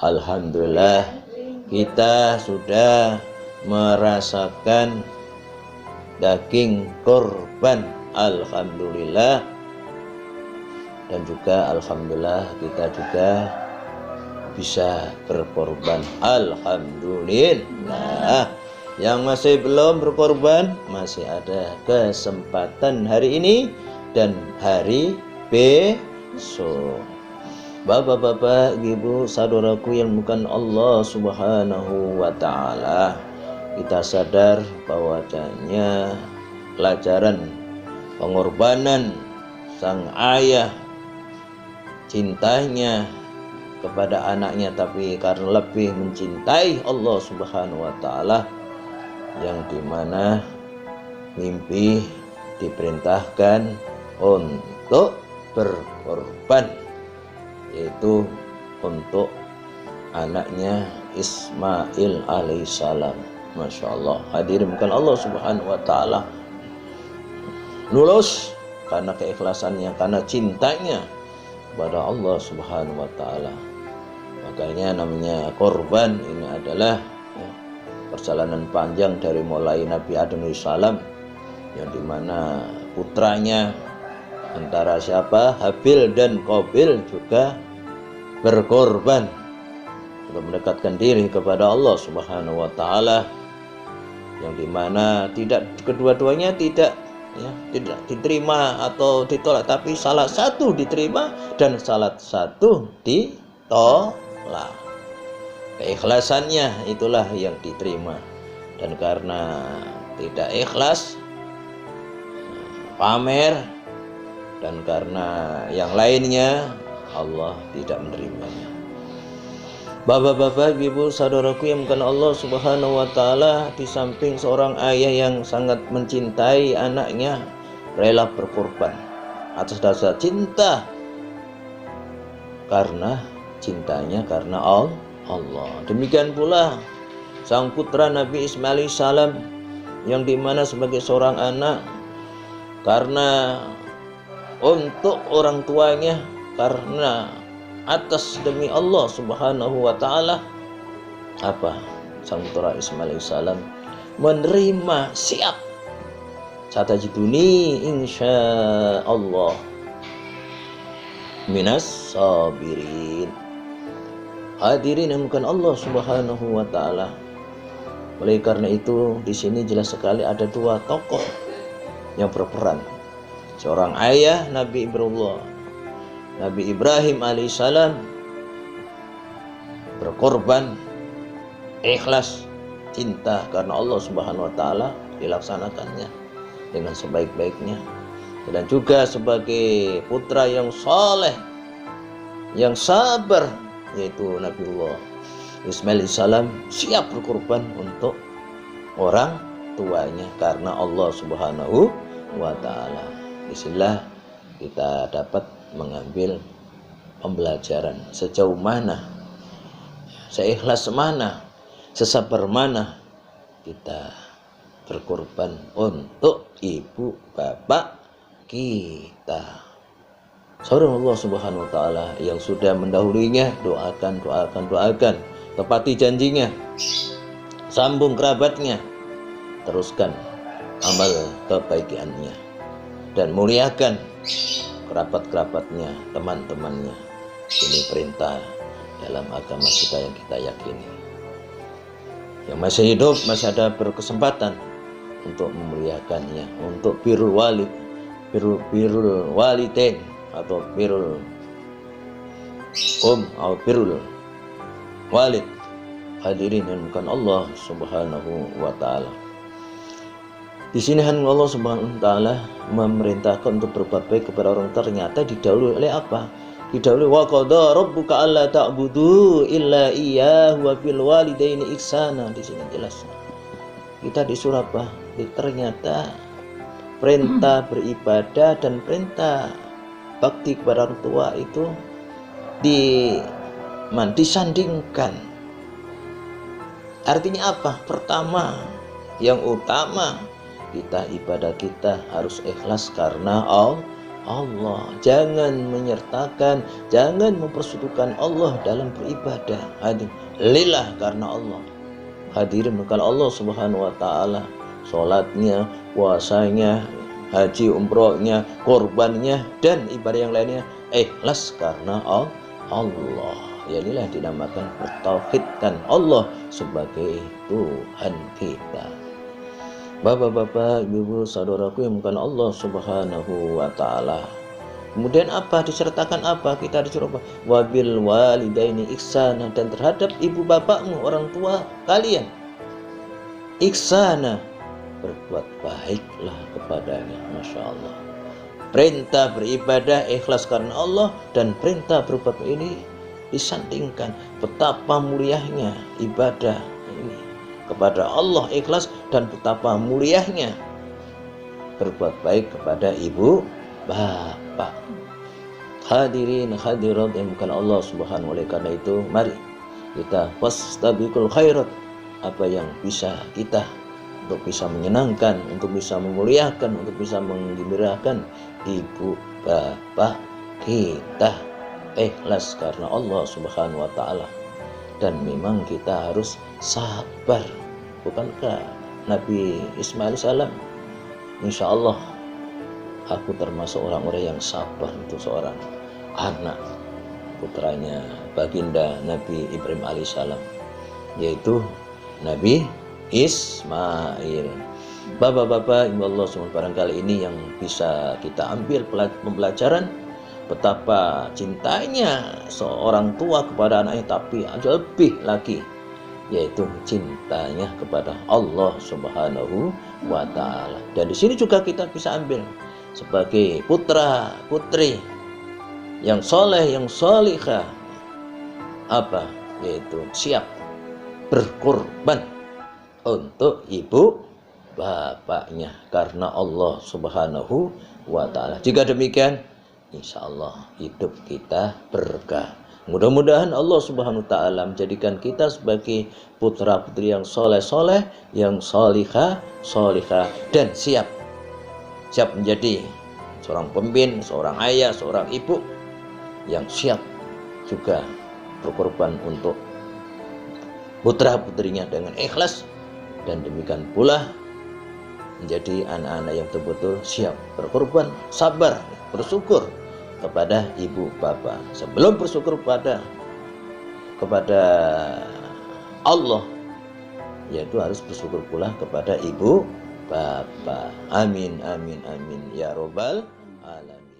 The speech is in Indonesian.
Alhamdulillah kita sudah merasakan daging korban. Alhamdulillah. Dan juga alhamdulillah kita juga bisa berkorban. Alhamdulillah. Yang masih belum berkorban masih ada kesempatan hari ini dan hari besok. Bapak-bapak, ibu, saudaraku yang bukan Allah Subhanahu wa ta'ala, kita sadar bahwasanya pelajaran pengorbanan sang ayah, cintanya kepada anaknya, tapi karena lebih mencintai Allah Subhanahu wa ta'ala, yang dimana mimpi diperintahkan untuk berkorban, yaitu untuk anaknya Ismail alaihissalam. Masya Allah, hadirin bukan Allah Subhanahu wa ta'ala, lulus karena keikhlasannya, karena cintanya kepada Allah Subhanahu wa ta'ala. Makanya namanya korban ini adalah perjalanan panjang dari mulai Nabi Adam alaihissalam, yang dimana putranya antara siapa, Habil dan Qabil, juga berkorban untuk mendekatkan diri kepada Allah Subhanahu wa ta'ala, yang dimana tidak kedua-duanya tidak diterima atau ditolak, tapi salah satu diterima dan salah satu ditolak. Keikhlasannya itulah yang diterima, dan karena tidak ikhlas, pamer, dan karena yang lainnya, Allah tidak menerimanya. Bapak-bapak, ibu, saudaraku yang bukan Allah Subhanahu wa ta'ala, di samping seorang ayah yang sangat mencintai anaknya, rela berkorban atas dasar cinta, karena cintanya karena Allah. Demikian pula sang putra Nabi Ismail alaihissalam, yang dimana sebagai seorang anak, karena untuk orang tuanya, karena atas demi Allah Subhanahu wa ta'ala, apa, sang putra Ismail alaihissalam menerima, siap, satajiduni insyaallah minas sabirin. Hadirin yang bukan Allah Subhanahu wa ta'ala. Oleh karena itu, di sini jelas sekali ada dua tokoh yang berperan. Seorang ayah Nabi Ibrahim alaihissalam berkorban, ikhlas, cinta karena Allah Subhanahu wa ta'ala, dilaksanakannya dengan sebaik-baiknya. Dan juga sebagai putra yang saleh, yang sabar, yaitu Nabiullah Ismail alaihissalam, siap berkorban untuk orang tuanya karena Allah Subhanahu wa ta'ala. Disinilah kita dapat mengambil pembelajaran sejauh mana, seikhlas mana, sesabar mana kita berkorban untuk ibu bapak kita. Saudara Allah Subhanahu wa ta'ala yang sudah mendahulunya, doakan, tepati janjinya, sambung kerabatnya, teruskan amal kebaikannya, dan muliakan kerabat-kerabatnya, teman-temannya. Ini perintah dalam agama kita yang kita yakini. Yang masih hidup masih ada berkesempatan untuk memuliakannya, untuk birrul walidain, atau birrul atau birrul walid. Hadirin yang bukan Allah Subhanahu wa ta'ala, di sini Allah Subhanahu wa ta'ala memerintahkan untuk berbuat baik kepada orang, ternyata didahului oleh apa? Didahului wa qada rabbuka alla ta'budu illa iyyahu wa bil walidaini ihsana. Di sini jelas kita disuruh apa? Ternyata perintah beribadah dan perintah bakti kepada orang tua itu disandingkan. Artinya apa? Pertama, yang utama, kita ibadah kita harus ikhlas karena Allah. Jangan menyertakan, jangan mempersekutukan Allah dalam beribadah. Hadirin, lillah, karena Allah. Hadirin, kalau Allah Subhanahu wa taala, salatnya, puasanya, haji umrohnya, korbannya, dan ibadah yang lainnya ikhlas karena Allah. Ya, inilah dinamakan bertauhidkan Allah sebagai Tuhan kita. Bapak-bapak, ibu-ibu, saudaraku yang bukan Allah Subhanahu wa taala. Kemudian apa? Disertakan apa? Kita disuruh apa? Wabil walidaini ihsana, dan terhadap ibu bapakmu, orang tua kalian, ihsana, berbuat baiklah kepadanya. Masya Allah. Perintah beribadah ikhlas karena Allah dan perintah berbuat ini disandingkan. Betapa mulianya ibadah ini kepada Allah ikhlas, dan betapa mulianya berbuat baik kepada ibu bapak. Hadirin hadirat yang bukan Allah Subhanahu wa taala, karena itu mari kita fastabiqul khairat, apa yang bisa kita untuk bisa menyenangkan, untuk bisa memuliakan, untuk bisa menggembirakan ibu bapak kita, ikhlas karena Allah Subhanahu wa taala. Dan memang kita harus sabar. Bukankah Nabi Ismail salam, insya Allah aku termasuk orang-orang yang sabar untuk seorang anak, putranya baginda Nabi Ibrahim alaihissalam, yaitu Nabi Ismail. Bapak-bapak, insya Allah semua, barangkali ini yang bisa kita ambil pembelajaran betapa cintanya seorang tua kepada anaknya, tapi lebih lagi yaitu cintanya kepada Allah Subhanahu wa taala. Dan di sini juga kita bisa ambil sebagai putra putri yang soleh, yang solihah, apa? Yaitu siap berkorban untuk ibu bapaknya karena Allah Subhanahu wa taala. Jika demikian, insya Allah hidup kita berkah. Mudah-mudahan Allah Subhanahu wa taala menjadikan kita sebagai putra putri yang soleh-soleh, yang solihah, dan siap menjadi seorang pemimpin, seorang ayah, seorang ibu yang siap juga berkorban untuk putra putrinya dengan ikhlas, dan demikian pula menjadi anak-anak yang betul-betul siap berkorban, sabar, bersyukur kepada ibu bapak. Sebelum bersyukur kepada Allah, yaitu harus bersyukur pula kepada ibu bapak. Amin amin amin ya robbal alamin.